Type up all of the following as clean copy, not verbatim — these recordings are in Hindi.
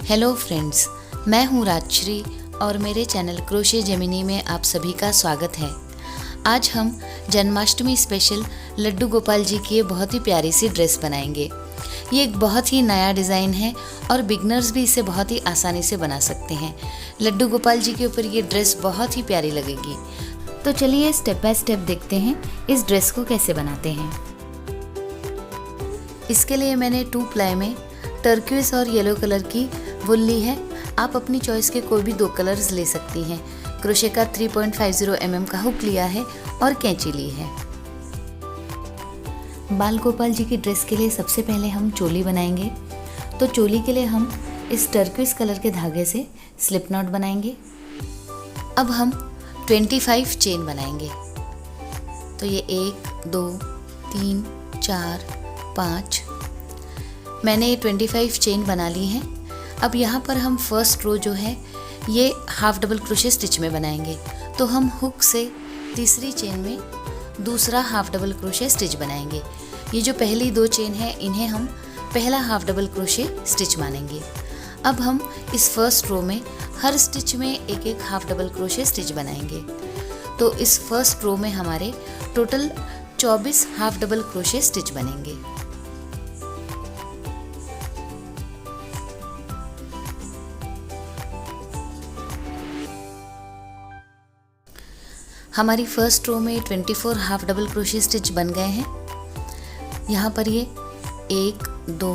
हेलो फ्रेंड्स, मैं हूँ राजश्री और मेरे चैनल क्रोशे जेमिनी में आप सभी का स्वागत है। आज हम जन्माष्टमी स्पेशल लड्डू गोपाल जी की बहुत ही प्यारी सी ड्रेस बनाएंगे। ये एक बहुत ही नया डिज़ाइन है और बिगनर्स भी इसे बहुत ही आसानी से बना सकते हैं। लड्डू गोपाल जी के ऊपर ये ड्रेस बहुत ही प्यारी लगेगी। तो चलिए स्टेप बाय स्टेप देखते हैं इस ड्रेस को कैसे बनाते हैं। इसके लिए मैंने 2 प्लाई में टर्क्विज़ और येलो कलर की वुल ली है। आप अपनी चॉइस के कोई भी 2 कलर्स ले सकती हैं। क्रोशे का 3.50 mm का हुक लिया है और कैंची ली है। बाल गोपाल जी की ड्रेस के लिए सबसे पहले हम चोली बनाएंगे। तो चोली के लिए हम इस टर्क्विज़ कलर के धागे से स्लिप नॉट बनाएंगे। अब हम 25 चेन बनाएंगे। तो ये 1 2 3 4 5 मैंने ये 25 चेन बना ली है। अब यहाँ पर हम फर्स्ट रो जो है ये हाफ डबल क्रोशे स्टिच में बनाएंगे। तो हम हुक से तीसरी चेन में दूसरा हाफ डबल क्रोशे स्टिच बनाएंगे। ये जो पहली 2 चेन है इन्हें हम पहला हाफ डबल क्रोशे स्टिच मानेंगे। अब हम इस फर्स्ट रो में हर स्टिच में एक एक हाफ डबल क्रोशे स्टिच बनाएंगे। तो इस फर्स्ट रो में हमारे total 24 half double crochet stitch बनेंगे। हमारी फर्स्ट रो में 24 हाफ डबल क्रोशे स्टिच बन गए हैं। यहाँ पर ये 1 2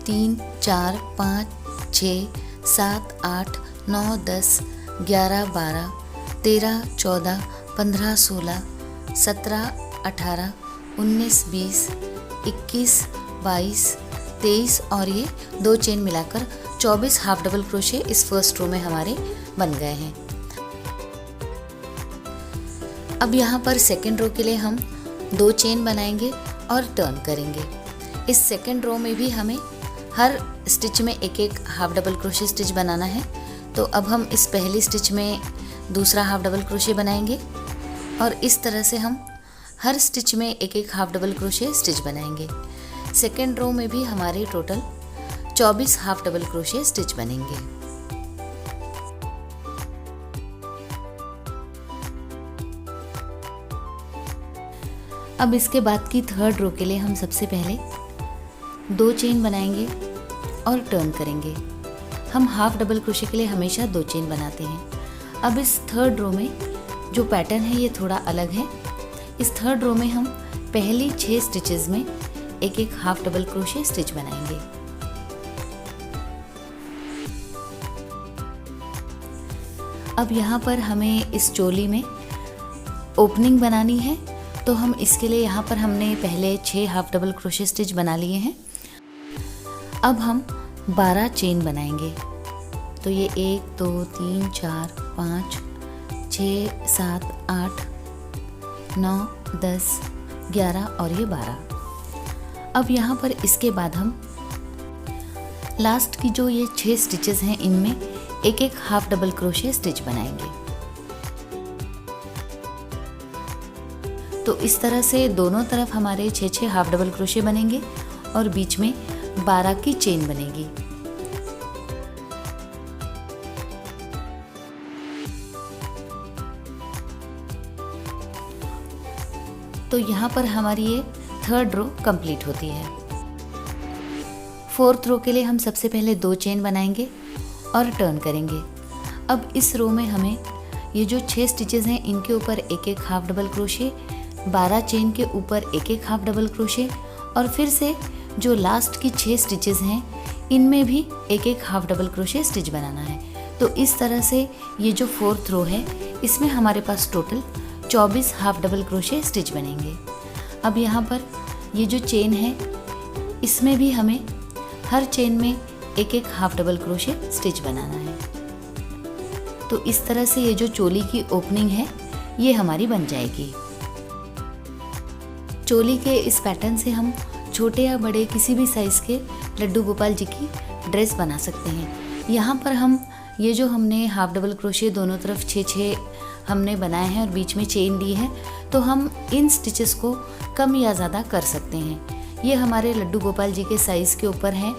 3 4 5 6 7 8 9 10 11 12 13 14 15 16 17 18 19 20 21 22 23 और ये 2 चेन मिलाकर 24 हाफ डबल क्रोशे इस फर्स्ट रो में हमारे बन गए हैं। अब यहाँ पर सेकेंड रो के लिए हम 2 चेन बनाएंगे और टर्न करेंगे। इस सेकेंड रो में भी हमें हर स्टिच में एक एक हाफ डबल क्रोशे स्टिच बनाना है। तो अब हम इस पहली स्टिच में दूसरा हाफ डबल क्रोशे बनाएंगे और इस तरह से हम हर स्टिच में एक एक हाफ डबल क्रोशे स्टिच बनाएंगे। सेकेंड रो में भी हमारे total 24 half double crochet stitch बनेंगे। अब इसके बाद की थर्ड रो के लिए हम सबसे पहले 2 चेन बनाएंगे और टर्न करेंगे। हम हाफ डबल क्रोशे के लिए हमेशा 2 चेन बनाते हैं। अब इस थर्ड रो में जो पैटर्न है ये थोड़ा अलग है। इस थर्ड रो में हम पहली 6 स्टिचेस में एक एक हाफ डबल क्रोशे स्टिच बनाएंगे। अब यहाँ पर हमें इस चोली में ओपनिंग बनानी है। तो हम इसके लिए यहाँ पर हमने पहले 6 हाफ डबल क्रोशे स्टिच बना लिए हैं। अब हम 12 चेन बनाएंगे। तो ये 1 2 3 4 5 6 7 8 9 10 11 और ये 12। अब यहाँ पर इसके बाद हम लास्ट की जो ये 6 स्टिचेस हैं इनमें एक एक हाफ डबल क्रोशे स्टिच बनाएंगे। तो इस तरह से दोनों तरफ हमारे 6 हाफ डबल क्रोशे बनेंगे और बीच में 12 की चेन बनेगी। तो यहाँ पर हमारी ये थर्ड रो कंप्लीट होती है। फोर्थ रो के लिए हम सबसे पहले 2 चेन बनाएंगे और टर्न करेंगे। अब इस रो में हमें ये जो 6 स्टिचेस हैं इनके ऊपर एक एक हाफ डबल क्रोशे, 12 चेन के ऊपर एक एक हाफ डबल क्रोशे और फिर से जो लास्ट की 6 स्टिचेस हैं इनमें भी एक एक हाफ डबल क्रोशे स्टिच बनाना है। तो इस तरह से ये जो फोर्थ रो है इसमें हमारे पास total 24 half double crochet stitch बनेंगे। अब यहाँ पर ये जो चेन है इसमें भी हमें हर चेन में एक एक हाफ डबल क्रोशे स्टिच बनाना है। तो इस तरह से ये जो चोली की ओपनिंग है ये हमारी बन जाएगी। चोली के इस पैटर्न से हम छोटे या बड़े किसी भी साइज़ के लड्डू गोपाल जी की ड्रेस बना सकते हैं। यहाँ पर हम ये जो हमने हाफ डबल क्रोशे दोनों तरफ 6 हमने बनाए हैं और बीच में चेन दी है, तो हम इन स्टिचेस को कम या ज़्यादा कर सकते हैं। ये हमारे लड्डू गोपाल जी के साइज़ के ऊपर है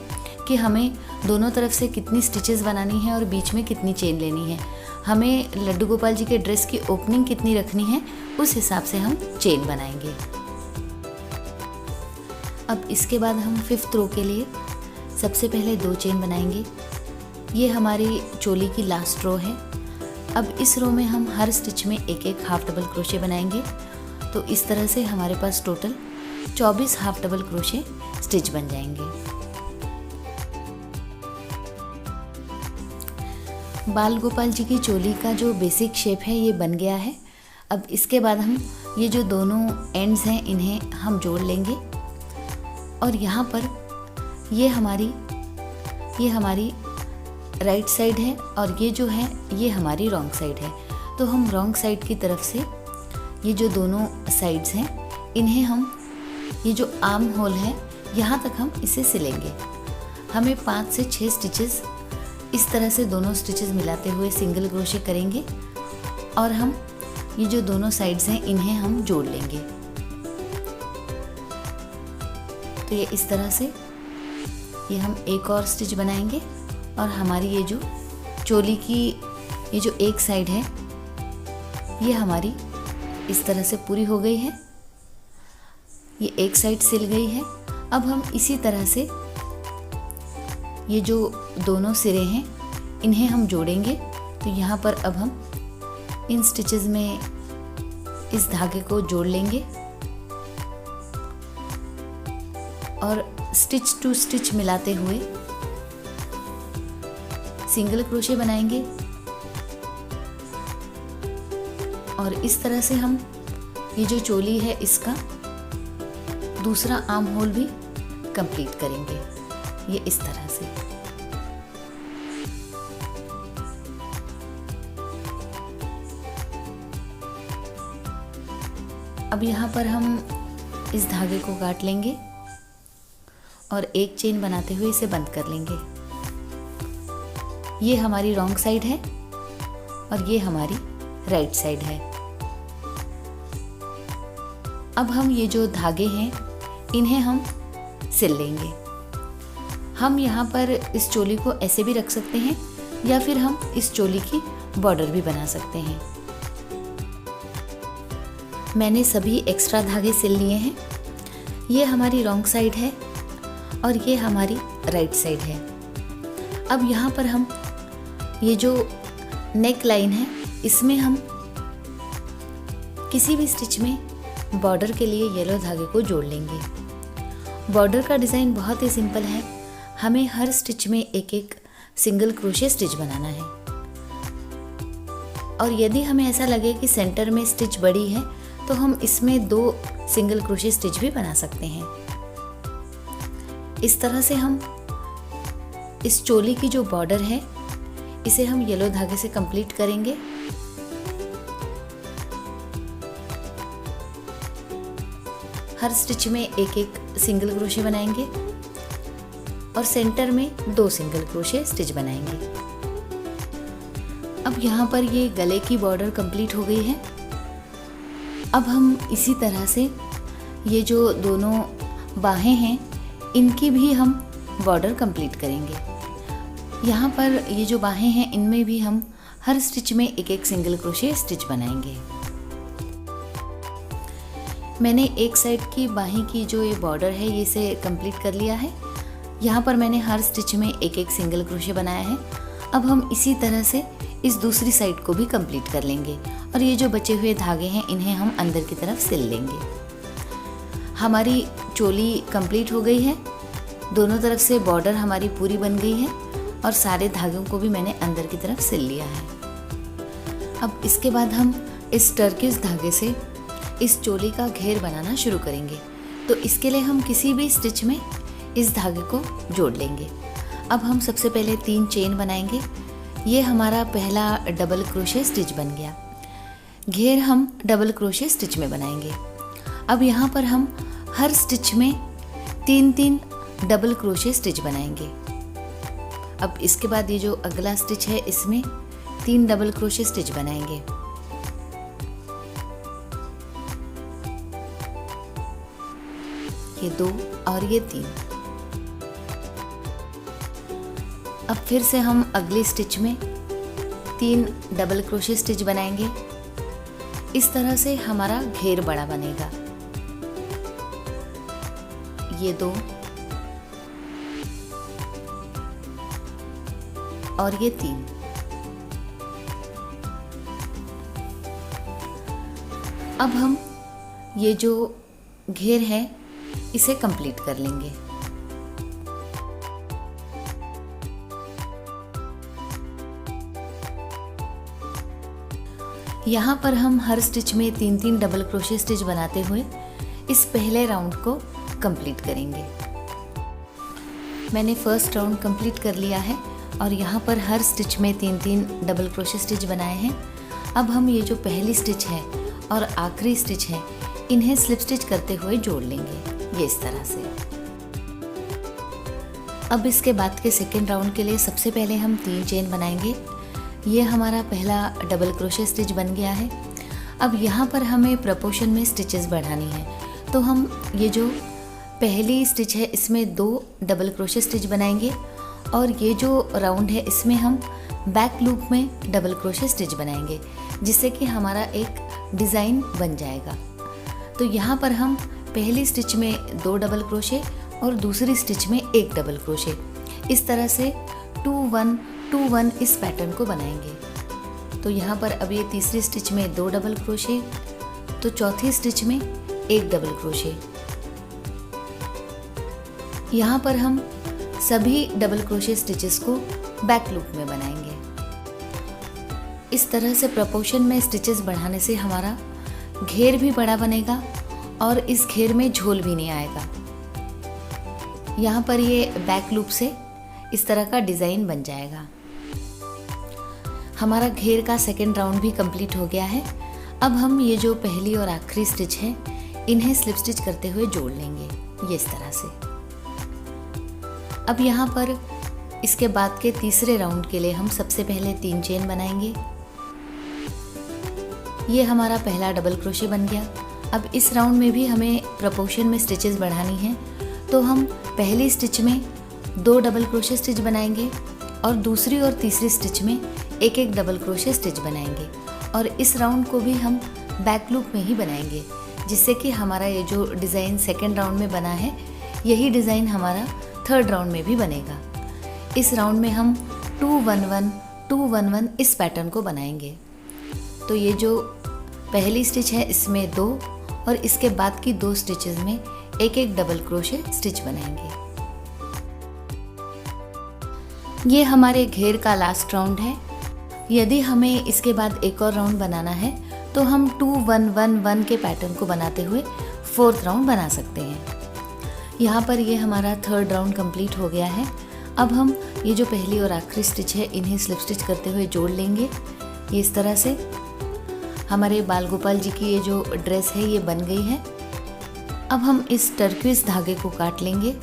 कि हमें दोनों तरफ से कितनी स्टिचेस बनानी है और बीच में कितनी चेन लेनी है। हमें लड्डू गोपाल जी के ड्रेस की ओपनिंग कितनी रखनी है, उस हिसाब से हम चेन बनाएंगे। अब इसके बाद हम 5th रो के लिए सबसे पहले 2 चेन बनाएंगे। ये हमारी चोली की लास्ट रो है। अब इस रो में हम हर स्टिच में एक एक हाफ डबल क्रोशे बनाएंगे। तो इस तरह से हमारे पास total 24 half double crochet stitch बन जाएंगे। बाल गोपाल जी की चोली का जो बेसिक शेप है ये बन गया है। अब इसके बाद हम ये जो दोनों एंड्स हैं इन्हें हम जोड़ लेंगे और यहाँ पर ये हमारी राइट साइड है और ये जो है ये हमारी रॉन्ग साइड है। तो हम रॉन्ग साइड की तरफ से ये जो दोनों साइड्स हैं इन्हें हम ये जो आर्म होल है यहाँ तक हम इसे सिलेंगे। हमें 5 से 6 स्टिचेस इस तरह से दोनों स्टिचेस मिलाते हुए सिंगल क्रोशे करेंगे और हम ये जो दोनों साइड्स हैं इन्हें हम जोड़ लेंगे। तो ये इस तरह से ये हम एक और स्टिच बनाएंगे और हमारी ये जो चोली की ये जो एक साइड है ये हमारी इस तरह से पूरी हो गई है। ये एक साइड सिल गई है। अब हम इसी तरह से ये जो दोनों सिरे हैं इन्हें हम जोड़ेंगे। तो यहाँ पर अब हम इन स्टिचेस में इस धागे को जोड़ लेंगे और स्टिच टू स्टिच मिलाते हुए सिंगल क्रोशे बनाएंगे और इस तरह से हम ये जो चोली है इसका दूसरा आर्म होल भी कंप्लीट करेंगे। ये इस तरह से। अब यहाँ पर हम इस धागे को काट लेंगे और एक चेन बनाते हुए इसे बंद कर लेंगे। ये हमारी रॉन्ग साइड है और ये हमारी राइट साइड है। अब हम ये जो धागे हैं इन्हें हम सिल लेंगे। हम यहाँ पर इस चोली को ऐसे भी रख सकते हैं या फिर हम इस चोली की बॉर्डर भी बना सकते हैं। मैंने सभी एक्स्ट्रा धागे सिल लिए हैं। ये हमारी रॉन्ग साइड है और ये हमारी राइट साइड है। अब यहाँ पर हम ये जो नेक लाइन है इसमें हम किसी भी स्टिच में बॉर्डर के लिए येलो धागे को जोड़ लेंगे। बॉर्डर का डिज़ाइन बहुत ही सिंपल है। हमें हर स्टिच में एक एक सिंगल क्रोशे स्टिच बनाना है और यदि हमें ऐसा लगे कि सेंटर में स्टिच बड़ी है तो हम इसमें 2 सिंगल क्रोशे स्टिच भी बना सकते हैं। इस तरह से हम इस चोली की जो बॉर्डर है इसे हम येलो धागे से कंप्लीट करेंगे। हर स्टिच में एक एक सिंगल क्रोशे बनाएंगे और सेंटर में 2 सिंगल क्रोशे स्टिच बनाएंगे। अब यहाँ पर ये गले की बॉर्डर कंप्लीट हो गई है। अब हम इसी तरह से ये जो दोनों बाहें हैं इनकी भी हम बॉर्डर कंप्लीट करेंगे। यहाँ पर ये जो बाहें हैं इनमें भी हम हर स्टिच में एक एक सिंगल क्रोशे स्टिच बनाएंगे। मैंने एक साइड की बाहें की जो ये बॉर्डर है ये इसे कंप्लीट कर लिया है। यहाँ पर मैंने हर स्टिच में एक एक सिंगल क्रोशे बनाया है। अब हम इसी तरह से इस दूसरी साइड को भी कंप्लीट कर लेंगे और ये जो बचे हुए धागे हैं इन्हें हम अंदर की तरफ सिल लेंगे। हमारी चोली कंप्लीट हो गई है। दोनों तरफ से बॉर्डर हमारी पूरी बन गई है और सारे धागों को भी मैंने अंदर की तरफ सिल लिया है। अब इसके बाद हम इस टर्किश धागे से इस चोली का घेर बनाना शुरू करेंगे। तो इसके लिए हम किसी भी स्टिच में इस धागे को जोड़ लेंगे। अब हम सबसे पहले 3 चेन बनाएंगे। ये हमारा पहला डबल क्रोशे स्टिच बन गया। घेर हम डबल क्रोशे स्टिच में बनाएंगे। अब यहाँ पर हम हर स्टिच में 3-3 डबल क्रोशे स्टिच बनाएंगे। अब इसके बाद ये जो अगला स्टिच है इसमें 3 डबल क्रोशे स्टिच बनाएंगे। ये 2 और ये 3। अब फिर से हम अगली स्टिच में 3 डबल क्रोशे स्टिच बनाएंगे। इस तरह से हमारा घेर बड़ा बनेगा। ये 2 और ये 3। अब हम ये जो घेर है इसे कंप्लीट कर लेंगे। यहाँ पर हम हर स्टिच में 3-3 डबल क्रोशे स्टिच बनाते हुए इस पहले राउंड को कंप्लीट करेंगे। मैंने फर्स्ट राउंड कंप्लीट कर लिया है और यहाँ पर हर स्टिच में 3-3 डबल क्रोशे स्टिच बनाए हैं। अब हम ये जो पहली स्टिच है और आखिरी स्टिच है इन्हें स्लिप स्टिच करते हुए जोड़ लेंगे, ये इस तरह से। अब इसके बाद के सेकेंड राउंड के लिए सबसे पहले हम 3 चेन बनाएंगे। ये हमारा पहला डबल क्रोशे स्टिच बन गया है। अब यहाँ पर हमें प्रोपोर्शन में स्टिचेस बढ़ानी है, तो हम ये जो पहली स्टिच है इसमें 2 डबल क्रोशे स्टिच बनाएंगे और ये जो राउंड है इसमें हम बैक लूप में डबल क्रोशे स्टिच बनाएंगे, जिससे कि हमारा एक डिज़ाइन बन जाएगा। तो यहाँ पर हम पहली स्टिच में 2 डबल क्रोशे और दूसरी स्टिच में 1 डबल क्रोशे, इस तरह से 2-1-2-1 इस पैटर्न को बनाएंगे। तो यहाँ पर अब ये तीसरी स्टिच में 2 डबल क्रोशे, तो चौथी स्टिच में 1 डबल क्रोशे। यहाँ पर हम सभी डबल क्रोशे स्टिचेस को बैक लूप में बनाएंगे। इस तरह से प्रोपोर्शन में स्टिचेस बढ़ाने से हमारा घेर भी बड़ा बनेगा और इस घेर में झोल भी नहीं आएगा। यहाँ पर ये बैक लूप से इस तरह का डिज़ाइन बन जाएगा। हमारा घेर का सेकेंड राउंड भी कंप्लीट हो गया है। अब हम ये जो पहली और आखिरी स्टिच है इन्हें स्लिप स्टिच करते हुए जोड़ लेंगे, ये इस तरह से। अब यहाँ पर इसके बाद के तीसरे राउंड के लिए हम सबसे पहले 3 चेन बनाएंगे। ये हमारा पहला डबल क्रोशे बन गया। अब इस राउंड में भी हमें प्रोपोर्शन में स्टिचेस बढ़ानी है, तो हम पहली स्टिच में 2 डबल क्रोशे स्टिच बनाएंगे और दूसरी और तीसरी स्टिच में 1-1 डबल क्रोशे स्टिच बनाएंगे और इस राउंड को भी हम बैक लूप में ही बनाएंगे, जिससे कि हमारा ये जो डिज़ाइन सेकेंड राउंड में बना है यही डिज़ाइन हमारा थर्ड राउंड में भी बनेगा। इस राउंड में हम 2-1-1-2-1-1 इस पैटर्न को बनाएंगे। तो ये जो पहली स्टिच है इसमें 2 और इसके बाद की 2 स्टिचेस में 1-1 डबल क्रोशे स्टिच बनाएंगे। ये हमारे घेर का लास्ट राउंड है। यदि हमें इसके बाद एक और राउंड बनाना है तो हम 2-1-1-1 के पैटर्न को बनाते हुए 4th राउंड बना सकते हैं। यहाँ पर ये हमारा थर्ड राउंड कंप्लीट हो गया है। अब हम ये जो पहली और आखिरी स्टिच है इन्हें स्लिप स्टिच करते हुए जोड़ लेंगे, ये इस तरह से। हमारे बाल गोपाल जी की ये जो ड्रेस है ये बन गई है। अब हम इस टर्किस धागे को काट लेंगे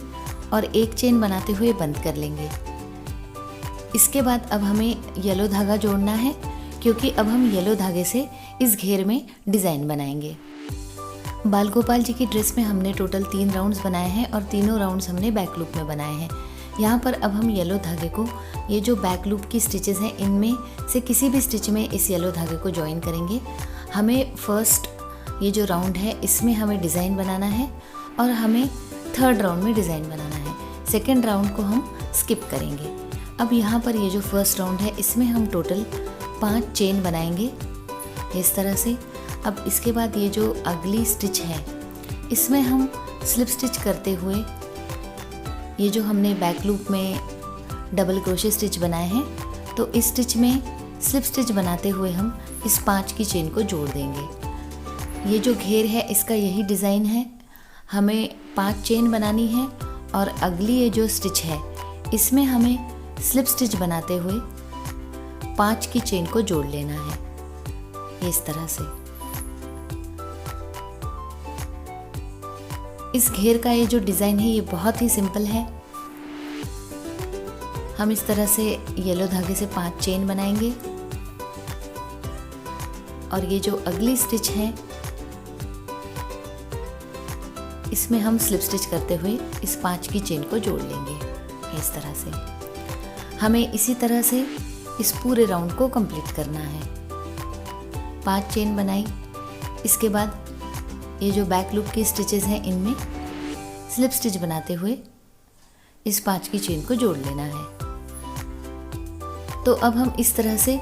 और एक चेन बनाते हुए बंद कर लेंगे। इसके बाद अब हमें येलो धागा जोड़ना है, क्योंकि अब हम येलो धागे से इस घेर में डिज़ाइन बनाएंगे। बाल गोपाल जी की ड्रेस में हमने टोटल 3 राउंड्स बनाए हैं और तीनों राउंड्स हमने बैक लूप में बनाए हैं। यहाँ पर अब हम येलो धागे को, ये जो बैक लूप की स्टिचेस हैं इनमें से किसी भी स्टिच में इस येलो धागे को ज्वाइन करेंगे। हमें फर्स्ट ये जो राउंड है इसमें हमें डिज़ाइन बनाना है और हमें थर्ड राउंड में डिज़ाइन बनाना है। सेकेंड राउंड को हम स्किप करेंगे। अब यहाँ पर ये जो फर्स्ट राउंड है इसमें हम टोटल 5 चेन बनाएंगे, इस तरह से। अब इसके बाद ये जो अगली स्टिच है इसमें हम स्लिप स्टिच करते हुए ये जो हमने बैक लूप में डबल क्रोशे स्टिच बनाए हैं, तो इस स्टिच में स्लिप स्टिच बनाते हुए हम इस 5 की चेन को जोड़ देंगे। ये जो घेर है इसका यही डिज़ाइन है। हमें 5 चेन बनानी है और अगली ये जो स्टिच है इसमें हमें स्लिप स्टिच बनाते हुए 5 की चेन को जोड़ लेना है, ये इस तरह से। इस घेर का ये जो डिज़ाइन है ये बहुत ही सिंपल है। हम इस तरह से येलो धागे से 5 चेन बनाएंगे और ये जो अगली स्टिच है इसमें हम स्लिप स्टिच करते हुए इस 5 की चेन को जोड़ लेंगे, इस तरह से। हमें इसी तरह से इस पूरे राउंड को कंप्लीट करना है। 5 चेन बनाई। इसके बाद ये जो बैक लूप की स्टिचेस हैं इनमें स्लिप स्टिच बनाते हुए इस 5 की चेन को जोड़ लेना है। तो अब हम इस तरह से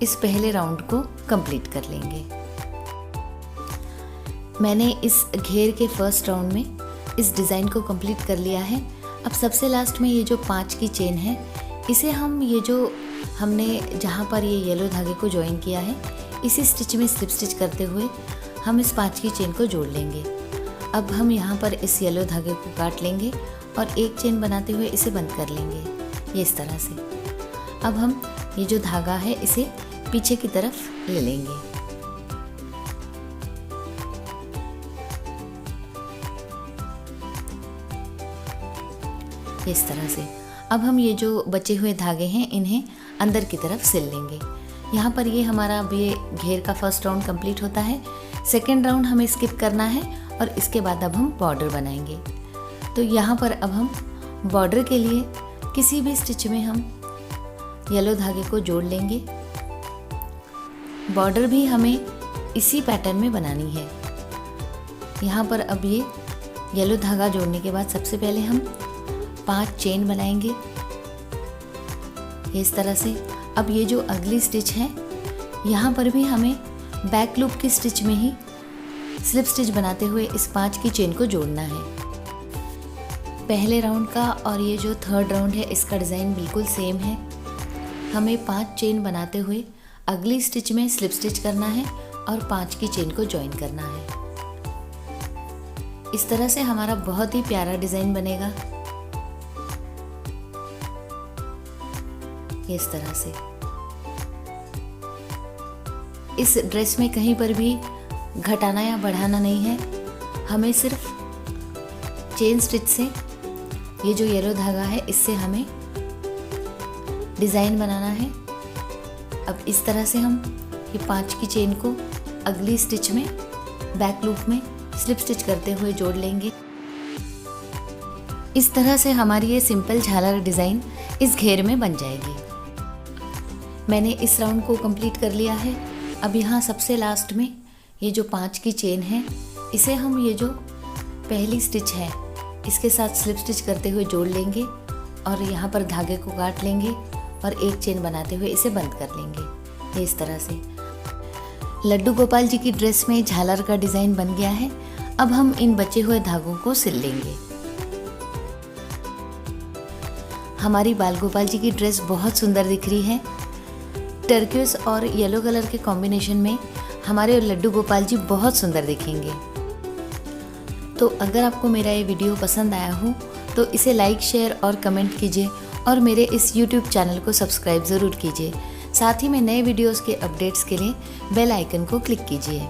इस पहले राउंड को कंप्लीट कर लेंगे। मैंने इस घेर के फर्स्ट राउंड में इस डिज़ाइन को कंप्लीट कर लिया है। अब सबसे लास्ट में ये जो 5 की चेन है, इसे हम ये जो हमने जहाँ पर ये येलो धागे को ज्वाइन किया है, इसी स्टिच में स्लिप स्टिच करते हुए हम इस 5 की चेन को जोड़ लेंगे। अब हम यहाँ पर इस येलो धागे को काट लेंगे और एक चेन बनाते हुए इसे बंद कर लेंगे, ये इस तरह से। अब हम ये जो धागा है इसे पीछे की तरफ ले लेंगे। इस तरह से अब हम ये जो बचे हुए धागे हैं इन्हें अंदर की तरफ सिल लेंगे। यहाँ पर ये हमारा अब ये घेर का फर्स्ट राउंड कंप्लीट होता है। सेकेंड राउंड हमें स्किप करना है और इसके बाद अब हम बॉर्डर बनाएंगे। तो यहाँ पर अब हम बॉर्डर के लिए किसी भी स्टिच में हम येलो धागे को जोड़ लेंगे। बॉर्डर भी हमें इसी पैटर्न में बनानी है। यहाँ पर अब ये येलो धागा जोड़ने के बाद सबसे पहले हम 5 चेन बनाएंगे, इस तरह से। अब ये जो अगली स्टिच है यहाँ पर भी हमें बैक लूप की स्टिच में ही स्लिप स्टिच बनाते हुए इस 5 की चेन को जोड़ना है। पहले राउंड का और ये जो थर्ड राउंड है इसका डिज़ाइन बिल्कुल सेम है। हमें 5 चेन बनाते हुए अगली स्टिच में स्लिप स्टिच करना है और 5 की चेन को ज्वाइन करना है। इस तरह से हमारा बहुत ही प्यारा डिज़ाइन बनेगा, इस तरह से। इस ड्रेस में कहीं पर भी घटाना या बढ़ाना नहीं है, हमें सिर्फ चेन स्टिच से ये जो येलो धागा है इससे हमें डिज़ाइन बनाना है। अब इस तरह से हम ये 5 की चेन को अगली स्टिच में बैक लूप में स्लिप स्टिच करते हुए जोड़ लेंगे। इस तरह से हमारी ये सिंपल झालर डिज़ाइन इस घेर में बन जाएगी। मैंने इस राउंड को कंप्लीट कर लिया है। अब यहाँ सबसे लास्ट में ये जो 5 की चेन है इसे हम ये जो पहली स्टिच है इसके साथ स्लिप स्टिच करते हुए जोड़ लेंगे और यहाँ पर धागे को काट लेंगे और एक चेन बनाते हुए इसे बंद कर लेंगे, ये इस तरह से। लड्डू गोपाल जी की ड्रेस में झालर का डिज़ाइन बन गया है। अब हम इन बचे हुए धागों को सिल लेंगे। हमारी बाल गोपाल जी की ड्रेस बहुत सुंदर दिख रही है। टर्कियोस और येलो कलर के कॉम्बिनेशन में हमारे लड्डू गोपाल जी बहुत सुंदर दिखेंगे। तो अगर आपको मेरा ये वीडियो पसंद आया हो तो इसे लाइक, शेयर और कमेंट कीजिए और मेरे इस YouTube चैनल को सब्सक्राइब ज़रूर कीजिए। साथ ही में नए वीडियोस के अपडेट्स के लिए बेल आइकन को क्लिक कीजिए।